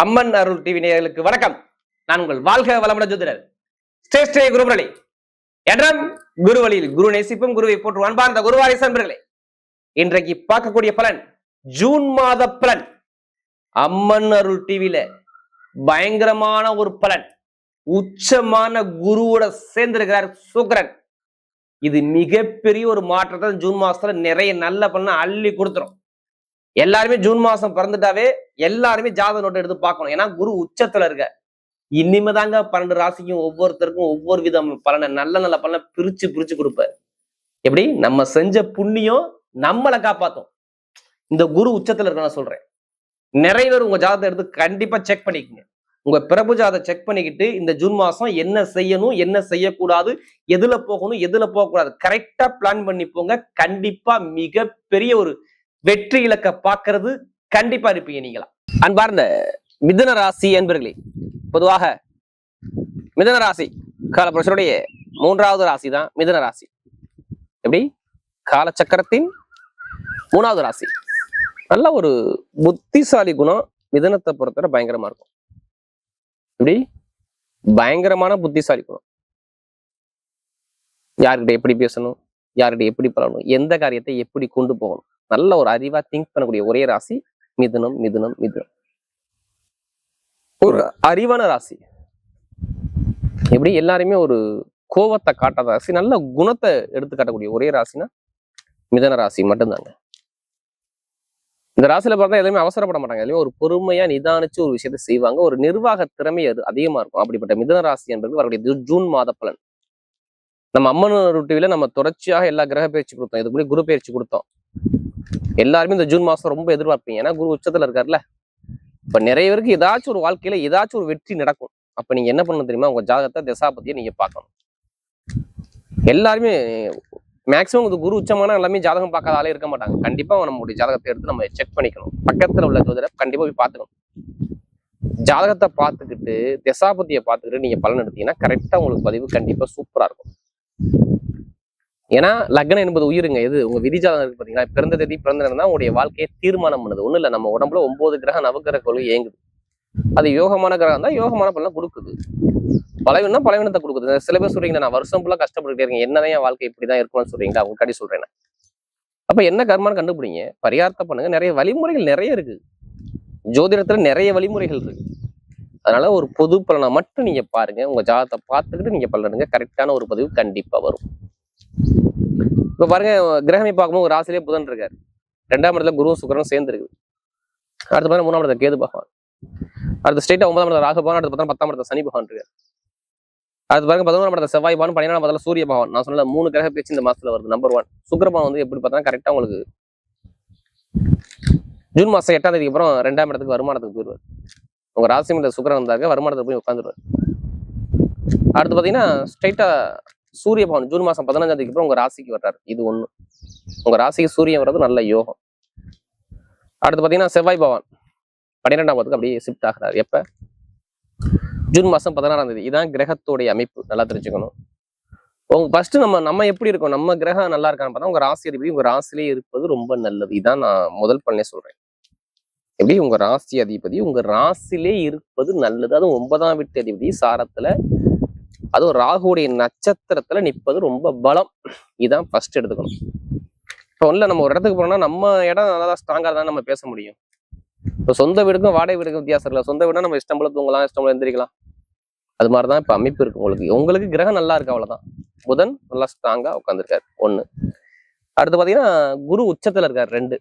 அம்மன் அருள் TV நேயர்களுக்கு வணக்கம். நான் உங்கள் வாழ்க வளமுடன் ஜோதிடர் ஸ்ரேஷ்ட குருமுரளி. என்றும் குருவழியில் குரு நேசிப்பும் குருவை போற்று அன்பார்ந்த குருவாரிசு அன்பர்களே, இன்றைக்கு பார்க்கக்கூடிய பலன் ஜூன் மாத பலன். அம்மன் அருள் டிவியில பயங்கரமான ஒரு பலன். உச்சமான குருவோட சேர்ந்திருக்கிறார் சுக்கிரன். இது மிகப்பெரிய ஒரு மாற்றத்தை ஜூன் மாசத்துல நிறைய நல்ல பலன் அள்ளி கொடுத்துரும். எல்லாருமே ஜூன் மாசம் பிறந்துட்டாவே எல்லாருமே ஜாதக நோட்டை எடுத்து பார்க்கணும். ஏன்னா குரு உச்சத்துல இருக்க. இனிமேதாங்க 12 ராசிக்கும் ஒவ்வொருத்தருக்கும் ஒவ்வொரு விதம் பலனை நல்ல நல்ல பலனை பிரிச்சு பிரிச்சு கொடுப்பாரு. எப்படி நம்ம செஞ்ச புண்ணியம் நம்மளை காப்பாத்தும். இந்த குரு உச்சத்துல இருக்க நான் சொல்றேன். நிறைய பேர் உங்க ஜாதகத்தை எடுத்து கண்டிப்பா செக் பண்ணிக்கங்க. உங்க பிரபு ஜாதகத்தை செக் பண்ணிக்கிட்டு இந்த ஜூன் மாசம் என்ன செய்யணும், என்ன செய்யக்கூடாது, எதுல போகணும், எதுல போகக்கூடாது கரெக்டா பிளான் பண்ணி போங்க. கண்டிப்பா மிகப்பெரிய ஒரு வெற்றி இலக்க பார்க்கறது கண்டிப்பா இருப்பீங்க நீங்களா. அன்பார்ந்த மிதுன ராசி என்பர்களே, பொதுவாக மிதுன ராசி காலபுருஷனுடைய 3வது ராசி தான் மிதுன ராசி. எப்படி காலச்சக்கரத்தின் 3வது ராசி. நல்ல ஒரு புத்திசாலி குணம் மிதுனத்தை பொறுத்தவரை பயங்கரமா இருக்கும். எப்படி பயங்கரமான புத்திசாலி குணம். யார்கிட்ட எப்படி பேசணும், யார்கிட்ட எப்படி பழகணும், எந்த காரியத்தை எப்படி கொண்டு போகணும், நல்ல ஒரு அறிவா திங்க் பண்ணக்கூடிய ஒரே ராசி மிதுனம். மிதுனம் மிதுனம் ஒரு அறிவான ராசி. எப்படி எல்லாருமே ஒரு கோவத்தை காட்டாத ராசி, நல்ல குணத்தை எடுத்து காட்டக்கூடிய ஒரே ராசினா மிதுன ராசி மட்டும்தாங்க. இந்த ராசியில பார்த்தா எதுவுமே அவசரப்பட மாட்டாங்க. எதுவுமே ஒரு பொறுமையா நிதானிச்சு ஒரு விஷயத்த செய்வாங்க. ஒரு நிர்வாக திறமை அது அதிகமா இருக்கும். அப்படிப்பட்ட மிதுன ராசி என்பது வரக்கூடிய ஜூன் மாத பலன். நம்ம அம்மன் டிவியில நம்ம தொடர்ச்சியாக எல்லா கிரக பயிற்சி கொடுத்தோம். இதுக்கு முன்னாடி குரு பயிற்சி கொடுத்தோம். எல்லாருமே இந்த ஜூன் மாசம் ரொம்ப எதிர்பார்ப்பீங்க. ஏன்னா குரு உச்சத்துல இருக்காருல்ல. இப்ப நிறைய பேருக்கு ஏதாச்சும் ஒரு வாழ்க்கையில ஏதாச்சும் ஒரு வெற்றி நடக்கும். அப்ப நீங்க என்ன பண்ணணும் தெரியுமா, உங்க ஜாதகத்தை தசாபதியை நீங்க பார்க்கணும். எல்லாருமே மேக்சிமம் இது குரு உச்சமான எல்லாமே ஜாதகம் பார்க்காத ஆளே இருக்க மாட்டாங்க. கண்டிப்பா நம்மளுடைய ஜாதகத்தை எடுத்து நம்ம செக் பண்ணிக்கணும். பக்கத்துல உள்ள ஜோதிடரை கண்டிப்பா போய் பார்த்துக்கணும். ஜாதகத்தை பார்த்துக்கிட்டு தசாபதியை பார்த்துக்கிட்டு நீங்க பலன் எடுத்தீங்கன்னா கரெக்டா உங்களுக்கு பதிவு கண்டிப்பா சூப்பரா இருக்கும். ஏன்னா லக்னம் என்பது உயிருங்க. இது உங்க விதி ஜாதகம் இருக்கு பாத்தீங்களா, பிறந்த தேதி பிறந்த நேரம் தான் உங்களுடைய வாழ்க்கையை தீர்மானம் பண்ணுது. ஒண்ணு இல்ல, நம்ம உடம்புல 9 கிரக நவகிரக கொள்கை இயங்குது. அது யோகமான கிரகம் தான் யோகமான பலன் கொடுக்குது. பலவீனம் பலவீனத்தை கொடுக்குது. சில பேர் சொல்றீங்க நான் வருஷம் ஃபுல்லா கஷ்டப்பட்டுட்டே இருக்கேன், என்னதான் என் வாழ்க்கை இப்படிதான் இருக்கும்னு சொல்றீங்களா, அவங்க கடி சொல்றேன். அப்ப என்ன கர்மான்னு கண்டுபிடிங்க, பரிகாரத்தை பண்ணுங்க. நிறைய வழிமுறைகள் நிறைய இருக்கு. ஜோதிடத்துல நிறைய வழிமுறைகள் இருக்கு. அதனால ஒரு பொது பலனை மட்டும் நீங்க பாருங்க. உங்க ஜாதகத்தை பார்த்துக்கிட்டு நீங்க பலனுங்க. கரெக்டான ஒரு பதிவு கண்டிப்பா வரும். இப்ப பாருங்க, கிரகமே பார்க்கும்போது ஒரு ராசியிலே புதன் இருக்காரு. 2ஆம் இடத்துல குருவும் சுக்கிரனும் சேர்ந்து இருக்குது. அடுத்து பாருங்க 3ஆம் இடத்துல கேது பகவான். அடுத்து ஸ்ட்ரெயிட்டா 9ஆம் இடத்துல ராகு பகவான். அடுத்து பார்த்தா 10ஆம் இடத்துல சனி பகவான் இருக்காரு. அடுத்து பாருங்க 11ஆம் இடத்துல செவ்வாய் பகவான். 12ஆம் இடத்துல சூரிய பகவான். நான் சொன்ன 3 கிரக பேச்சு இந்த மாசத்துல வருது. நம்பர் 1 சுக்கிர பகவான் வந்து எப்படி பார்த்தா கரெக்டா உங்களுக்கு ஜூன் மாசம் 8ஆம் தேதிக்கு அப்புறம் 2ஆம் இடத்துக்கு வருமானத்துக்கு போயிடுவார். உங்க ராசி மண்டல சுக்கிரன் வந்தாங்க வருமானத்துக்கு போய் உட்காந்துருவார். அடுத்து பாத்தீங்கன்னா ஸ்ட்ரெயிட்டா சூரிய பகவான் ஜூன் மாசம் 15ஆம் தேதிக்கு அப்புறம் உங்க ராசிக்கு வர்றாரு. இது ஒண்ணு. உங்க ராசிக்கு சூரியன் வர்றது நல்ல யோகம். அடுத்து பாத்தீங்கன்னா செவ்வாய் பகவான் 12ஆம் இடத்துக்கு அப்படியே ஷிஃப்ட் ஆகிறாரு. எப்ப? ஜூன் மாசம் 16ஆம் தேதி. இதான் கிரகத்தோடைய அமைப்பு. நல்லா தெரிஞ்சுக்கணும். உங்க ஃபர்ஸ்ட் நம்ம எப்படி இருக்கோம், நம்ம கிரகம் நல்லா இருக்கான்னு பார்த்தா உங்க ராசி அதிபதி உங்க ராசிலே இருப்பது ரொம்ப நல்லது. இதான் நான் முதல் பலனே சொல்றேன். எப்படி உங்க ராசி அதிபதி உங்க ராசிலே இருப்பது நல்லது. அதுவும் 9ஆம் வீட்டு அதிபதி சாரத்துல, அதுவும் ராகுடைய நட்சத்திரத்துல நிற்பது ரொம்ப பலம். இதான் ஃபர்ஸ்ட் எடுத்துக்கணும். இப்போ ஒன்றும் நம்ம ஒரு இடத்துக்கு போனோம்னா நம்ம இடம் நல்லா ஸ்ட்ராங்கா தான் நம்ம பேச முடியும். இப்போ சொந்த வீடுக்கும் வாடகை வீடுக்கும் வித்தியாசம் இல்லை. சொந்த வீடுனா நம்ம இஷ்டம் போல தூங்கலாம், இஷ்டம் போல எந்திரிக்கலாம். அது மாதிரிதான் இப்ப அமைப்பு இருக்கு. உங்களுக்கு கிரகம் நல்லா இருக்கு, அவ்வளவுதான். புதன் நல்லா ஸ்ட்ராங்கா உட்காந்துருக்காரு. 1. அடுத்து பாத்தீங்கன்னா குரு உச்சத்துல இருக்காரு. 2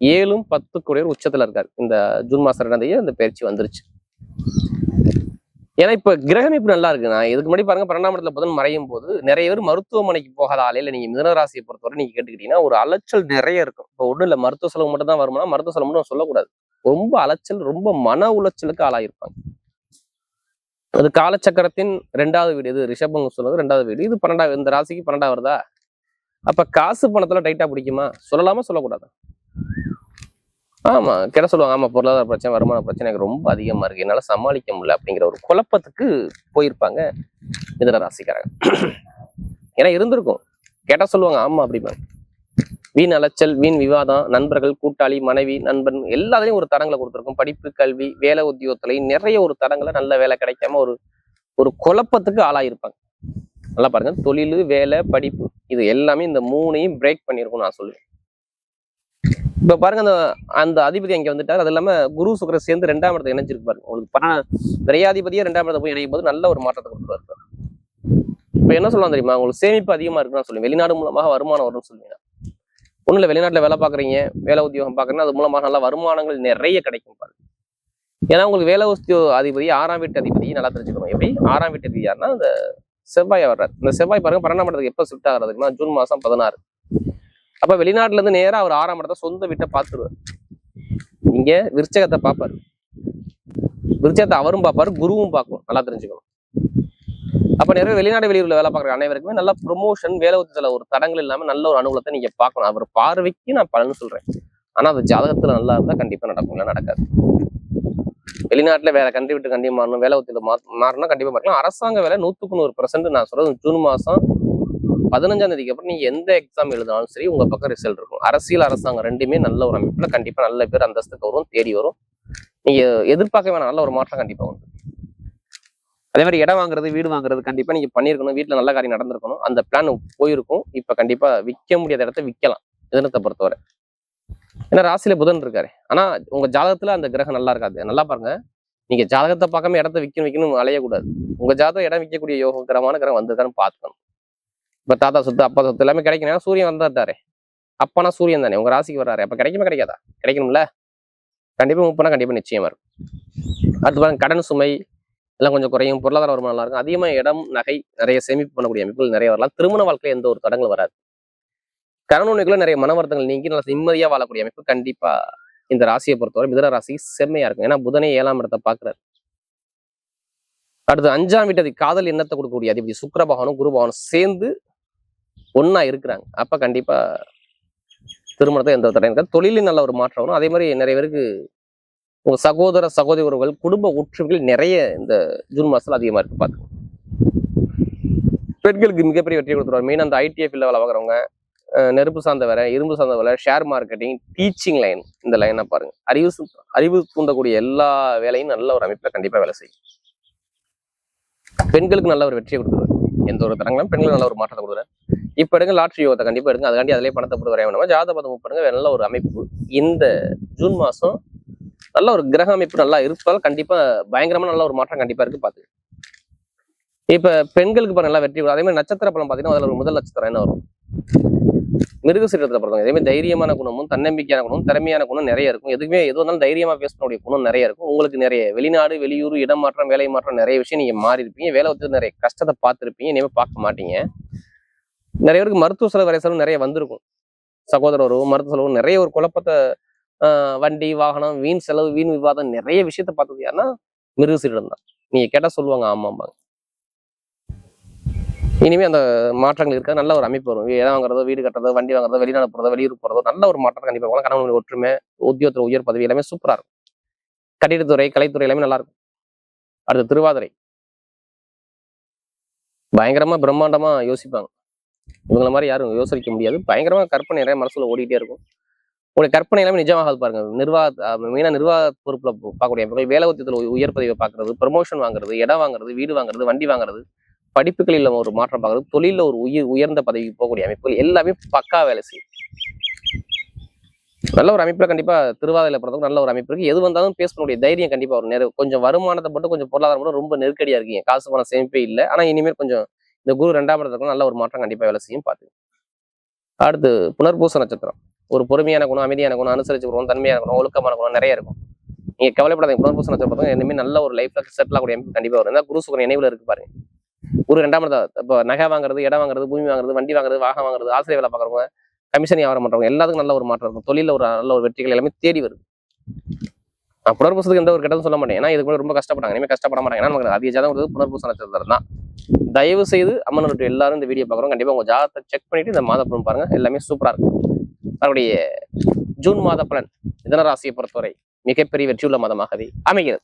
7 10 கூடிய உச்சத்துல இருக்காரு. இந்த ஜூன் மாசம் 2ஆம் தேதி அந்த பயிற்சி வந்துருச்சு. ஏன்னா இப்ப கிரகம் இப்ப நல்லா இருக்கு. நான் இதுக்கு முன்னாடி பாருங்க 12ஆம் இடத்துல புதன் மறையும் போது நிறைய பேர் மருத்துவமனைக்கு போகாத ஆலையில நீங்க மிதுன ராசியை பொறுத்தவரை நீங்க கேட்டுக்கிட்டீங்கன்னா ஒரு அலைச்சல் நிறைய இருக்கும். இப்போ ஒண்ணும் இல்ல, மருத்துவ செலவு மட்டும் தான் வருமானா மருத்துவ செலவு மட்டும் சொல்லக்கூடாது. ரொம்ப அலைச்சல், ரொம்ப மன உளைச்சலுக்கு ஆளாயிருப்பாங்க. அது காலச்சக்கரத்தின் 2வது வீடு. இது ரிஷபம் சொன்னது 2வது வீடு. இது 12ஆவது. இந்த ராசிக்கு 12ஆவது வருதா? அப்ப காசு பணத்துல டைட்டா பிடிக்குமா? சொல்லலாமா சொல்லக்கூடாது? ஆமா, கேட்ட சொல்லுவாங்க. ஆமா, பொருளாதார பிரச்சனை, வருமான பிரச்சனை எனக்கு ரொம்ப அதிகமா இருக்கு, என்னால சமாளிக்க முடியல அப்படிங்கிற ஒரு குழப்பத்துக்கு போயிருப்பாங்க மிதுன ராசிக்காரங்க. ஏன்னா இருந்திருக்கும். கேட்டா சொல்லுவாங்க ஆமா அப்படிப்பாங்க. வீண் அலைச்சல், வீண் விவாதம், நண்பர்கள், கூட்டாளி, மனைவி, நண்பன் எல்லாத்துலயும் ஒரு தடங்களை கொடுத்துருக்கும். படிப்பு, கல்வி, வேலை, உத்தியோகத்திலையும் நிறைய ஒரு தடங்களை, நல்ல வேலை கிடைக்காம ஒரு ஒரு குழப்பத்துக்கு ஆளாயிருப்பாங்க. நல்லா பாருங்க, தொழில், வேலை, படிப்பு இது எல்லாமே இந்த மூணையும் பிரேக் பண்ணியிருக்கும் நான் சொல்லுவேன். இப்ப பாருங்க, அந்த அதிபதி அங்க வந்துட்டார். அது இல்லாம குரு சுக்கிரன் சேர்ந்து 2ஆம் இடத்தை இணைஞ்சிருக்கு பாருங்க. உங்களுக்கு விரையாதிபதியா 2ஆம் இடத்தை போய் இணையும் போது நல்ல ஒரு மாற்றத்தை கொடுத்துருவாரு. இப்ப என்ன சொல்லலாம் தெரியுமா, உங்களுக்கு சேமிப்பு அதிகமா இருக்குன்னு சொல்லுவேன். வெளிநாடு மூலமாக வருமானம் வரும்னு சொல்லுவீங்க. ஒண்ணு இல்ல, வெளிநாட்டுல வேலை பாக்குறீங்க, வேலை உத்தியோகம் பாக்குறீங்கன்னா அது மூலமாக நல்ல வருமானங்கள் நிறைய கிடைக்கும் பாருங்க. ஏன்னா உங்களுக்கு வேலை உத்தியோக அதிபதி 6ஆம் வீட்டு அதிபதி நல்லா தெரிஞ்சுக்கணும். எப்படி 6ஆம் வீட்டு அதிபதி யாருன்னா இந்த செவ்வாய் வர்றாரு. இந்த செவ்வாய் பாருங்க 12ஆம் இடத்துக்கு எப்ப ஷிஃப்ட் ஆகுறதுக்குன்னா ஜூன் மாசம் 16. அப்ப வெளிநாட்டுல இருந்து நேரா அவர் 6ஆம் இடத்த சொந்த வீட்டை பார்த்துருவார். இங்க விருச்சகத்தை பார்ப்பாரு, விருச்சகத்தை அவரும் பார்ப்பாரு, குருவும் பார்க்கும். நல்லா தெரிஞ்சுக்கணும். அப்ப நிறைய வெளிநாடு வெளியூர்ல வேலை பார்க்குற அனைவருக்குமே நல்ல ப்ரொமோஷன், வேலை உத்தியத்துல ஒரு தடங்கள் இல்லாம நல்ல ஒரு அனுகூலத்தை நீங்க பார்க்கணும். அவர் பார்வைக்கு நான் பலன்னு சொல்றேன். ஆனா அது ஜாதகத்துல நல்லா இருந்தா கண்டிப்பா நடக்கும், இல்லை நடக்காது. வெளிநாட்டுல வேற கண்ட்ரி விட்டு கண்டி மாறணும், வேலை உத்தியில மாறணும், கண்டிப்பா மாறலாம். அரசாங்க வேலை 100% நான் சொல்றது ஜூன் மாசம் 15ஆம் தேதிக்கு அப்புறம் நீங்க எந்த எக்ஸாம் எழுதினாலும் சரி உங்க பக்கம் ரிசல்ட் இருக்கும். அரசியல், அரசாங்கம் ரெண்டுமே நல்ல ஒரு அமைப்புல கண்டிப்பா நல்ல பேர் அந்தஸ்துக்கு வரும், தேடி வரும். நீங்க எதிர்பார்க்க வேணாம், நல்ல ஒரு மாற்றம் கண்டிப்பா உண்டு. அதே மாதிரி இடம் வாங்குறது, வீடு வாங்குறது கண்டிப்பா நீங்க பண்ணிருக்கணும். வீட்டுல நல்ல காரியம் நடந்திருக்கணும். அந்த பிளான் போயிருக்கும். இப்ப கண்டிப்பா விற்க முடியாத இடத்த விற்கலாம் மிதுனத்தை பொறுத்தவரை. ஏன்னா ராசியில புதன் இருக்காரு. ஆனா உங்க ஜாதகத்துல அந்த கிரகம் நல்லா இருக்காது. நல்லா பாருங்க, நீங்க ஜாதகத்தை பார்க்காம இடத்த விற்கணும் அலையக்கூடாது. உங்க ஜாதகம் இடம் விற்கக்கூடிய யோககரமான கிரகம் வந்திருக்கான்னு பார்த்துக்கணும். இப்ப தாத்தா சொத்து, அப்பா சொத்து எல்லாமே கிடைக்கணும். சூரியன் வந்தாரு, அப்பனா சூரியன் தானே உங்க ராசிக்கு வர்றாரு. அப்ப கிடைக்குமா கிடைக்காதா? கிடைக்கணும்ல, கண்டிப்பா மூவ் பண்ணா கண்டிப்பா நிச்சயமா இருக்கும். அடுத்து பாருங்க, கடன் சுமை எல்லாம் கொஞ்சம் குறையும், பொருளாதார வருமானம் நல்லா இருக்கும். அதிகமா இடம், நகை நிறைய சேமிப்பு பண்ணக்கூடிய அமைப்புகள் நிறைய வரலாம். திருமண வாழ்க்கையில எந்த ஒரு தடங்களும் வராது. கணவனுக்குள்ள நிறைய மன வருத்தங்கள் நீங்கி நல்லா நிம்மதியா வாழக்கூடிய அமைப்பு கண்டிப்பா இந்த ராசியை பொறுத்தவரை மிதுன ராசி செம்மையா இருக்கும். ஏன்னா புதனே 7ஆம் இடத்தை பாக்குறாரு. அடுத்து 5ஆம் வீட்டு காதல் எண்ணத்தை கொடுக்கக்கூடிய அதிபதி சுக்கிர பகவானும் குரு பகவானும் சேர்ந்து ஒன்னா இருக்கிறாங்க. அப்ப கண்டிப்பா திருமணத்தை எந்த தடையும் இருக்காது. தொழிலில் நல்ல ஒரு மாற்றம் வரும். அதே மாதிரி நிறைய பேருக்கு உங்க சகோதர சகோதரி உறவுகள், குடும்ப ஒற்றுமைகள் நிறைய இந்த ஜூன் மாசத்துல அதிகமா இருக்கு. பாத்து பெண்களுக்கு மிகப்பெரிய வெற்றி கொடுத்துருவாங்க. மெயின் அந்த ஐடிஎஃப் வேலை பார்க்குறவங்க, நெருப்பு சார்ந்த வேலை, இரும்பு சார்ந்த வேலை, ஷேர் மார்க்கெட்டிங், டீச்சிங் லைன், இந்த லைனை பாருங்க. அறிவு தூண்டக்கூடிய எல்லா வேலையும் நல்ல ஒரு அமைப்புல கண்டிப்பா வேலை செய்யும். பெண்களுக்கு நல்ல ஒரு வெற்றியை கொடுத்துருவாரு. எந்த ஒரு தரங்களும் பெண்களுக்கு நல்ல ஒரு மாற்றத்தை கொடுக்குறாரு. இப்ப எடுங்க லாட்ரி யோகத்தை கண்டிப்பா எடுங்க. அதுக்காண்டி அதிலே பணத்தை போட்டு வரையா ஜாத பதம் பண்ணுங்க. நல்ல ஒரு அமைப்பு இந்த ஜூன் மாசம் நல்ல ஒரு கிரக அமைப்பு நல்லா இருப்பால் கண்டிப்பா பயங்கரமா நல்ல ஒரு மாற்றம் கண்டிப்பா இருக்கு. பாத்து இப்ப பெண்களுக்கு நல்லா வெற்றி. அதே மாதிரி நட்சத்திர பலம் பாத்தீங்கன்னா அதுல ஒரு முதல் நட்சத்திரம் என்ன வரும், மிருகசீரத்துல பிறந்தவங்க. அதே மாதிரி தைரியமான குணமும், தன்னம்பிக்கையான குணமும், திறமையான குணம் நிறைய இருக்கும். எதுவுமே எது வந்தாலும் தைரியமா பேசக்கூடிய குணம் நிறைய இருக்கும். உங்களுக்கு நிறைய வெளிநாடு, வெளியூர், இடம் மாற்றம், வேலை மாற்றம் நிறைய விஷயம் நீங்க மாறி இருப்பீங்க. வேலை வந்து நிறைய கஷ்டத்தை பார்த்துருப்பீங்க. இனிமே பார்க்க மாட்டீங்க. நிறைய பேருக்கு மருத்துவ செலவு, வரை செலவு நிறைய வந்திருக்கும். சகோதர உறவு, மருத்துவ செலவு நிறைய ஒரு குழப்பத்தை, வண்டி வாகனம், வீண் செலவு, வீண் விவாதம் நிறைய விஷயத்த பார்த்தது யாருன்னா மிருகசீரிடம் தான். நீங்க கேட்டா சொல்லுவாங்க ஆமாம்பாங்க. இனிமே அந்த மாற்றங்கள் இருக்காது. நல்ல ஒரு அமைப்பு வரும். இடம் வாங்குறதோ, வீடு கட்டுறதோ, வண்டி வாங்குறதோ, வெளிநாடு போறதோ, வெளியூர் போறதோ நல்ல ஒரு மாற்றம் கண்டிப்பா போகலாம். கணவன் ஒற்றுமை, உத்தியோகத்துல உயர் பதவி எல்லாமே சூப்பரா இருக்கும். கட்டிடத்துறை, கலைத்துறை எல்லாமே நல்லா இருக்கும். அடுத்து திருவாதிரை பயங்கரமா பிரம்மாண்டமா யோசிப்பாங்க. இவங்கள மாதிரி யாரும் யோசிக்க முடியாது. பயங்கரமா கற்பனை நிறைய மனசுல ஓடிட்டே இருக்கும். உங்களுடைய கற்பனை எல்லாமே நிஜமாகாது பாருங்க. மெயினா நிர்வாக பொறுப்புல பார்க்கக்கூடிய வேலை உத்தியத்துல உயர் பதவியை பார்க்கறது, ப்ரமோஷன் வாங்குறது, இடம் வாங்குறது, வீடு வாங்குறது, வண்டி வாங்குறது, படிப்புகளில் ஒரு மாற்றம் பார்க்கறது, தொழில ஒரு உயர்ந்த பதவிக்கு போகக்கூடிய அமைப்புகள் எல்லாமே பக்கா வேலை செய்யும். நல்ல ஒரு அமைப்புல கண்டிப்பா திருவாதிரையில பிறந்தவங்க நல்ல ஒரு அமைப்பு இருக்கு. எது வந்தாலும் பேசக்கூடிய தைரியம் கண்டிப்பா ஒரு கொஞ்சம் வருமானத்தை மட்டும், கொஞ்சம் பொருளாதாரம் மட்டும் ரொம்ப நெருக்கடியா இருக்கீங்க. காசு பணம் சேமிப்பே இல்லை. ஆனா இனிமேல் கொஞ்சம் இந்த குரு 2ஆம் இடத்துல நல்ல ஒரு மாற்றம் கண்டிப்பா வேலை செய்யும். பார்த்து அடுத்து புனர்பூச நட்சத்திரம். ஒரு பொறுமையான குணம், அமைதியான குணம், அனுசரிச்சு குணம், தன்மையான குணம், ஒழுக்கமான குணம் நிறைய இருக்கும். நீங்க கவலைப்படாதீங்க. புனர்பூச நட்சத்திரம் இனிமேல் நல்ல ஒரு லைஃப்ல செட்டில் ஆகக்கூடிய அமைப்பு கண்டிப்பா வரும். குரு சுக்கிரன் நினைவுல இருக்கு பாருங்க. ஒரு 2ஆம் இடத்துல இப்போ நகை வாங்குறது, இடம் வாங்குறது, பூமி வாங்குறது, வண்டி வாங்குறது, வாகனம் வாங்குறது, ஆசிரியர் வேலை பார்க்குறவங்க, கமிஷன் வியாபாரம் பண்றவங்க எல்லாத்துக்கும் நல்ல ஒரு மாற்றம் இருக்கும். தொழில ஒரு நல்ல ஒரு வெற்றிகள் எல்லாமே தேடி வருது. நான் புனர்பூசத்துக்கு எந்த ஒரு கெட்டதும் சொல்ல மாட்டேன். ஏன்னா இதுக்கு கூட ரொம்ப கஷ்டப்படாங்க. இனிமேல் கஷ்டப்பட மாட்டாங்க. ஏன்னா நமக்கு அதிக ஜாதகம் வருது புனர்பூச நட்சத்திரம் தான். தயவு செய்து அம்மன் எல்லாரும் இந்த வீடியோ பார்க்குறோம். கண்டிப்பா உங்க ஜாதகத்தை செக் பண்ணிட்டு இந்த மாத பலன் பாருங்க. எல்லாமே சூப்பரா இருக்கும். அவருடைய ஜூன் மாத பலன் மிதுன ராசியை பொறுத்தவரை மிகப்பெரிய வெற்றியுள்ள மாதமாகவே அமைகிறது.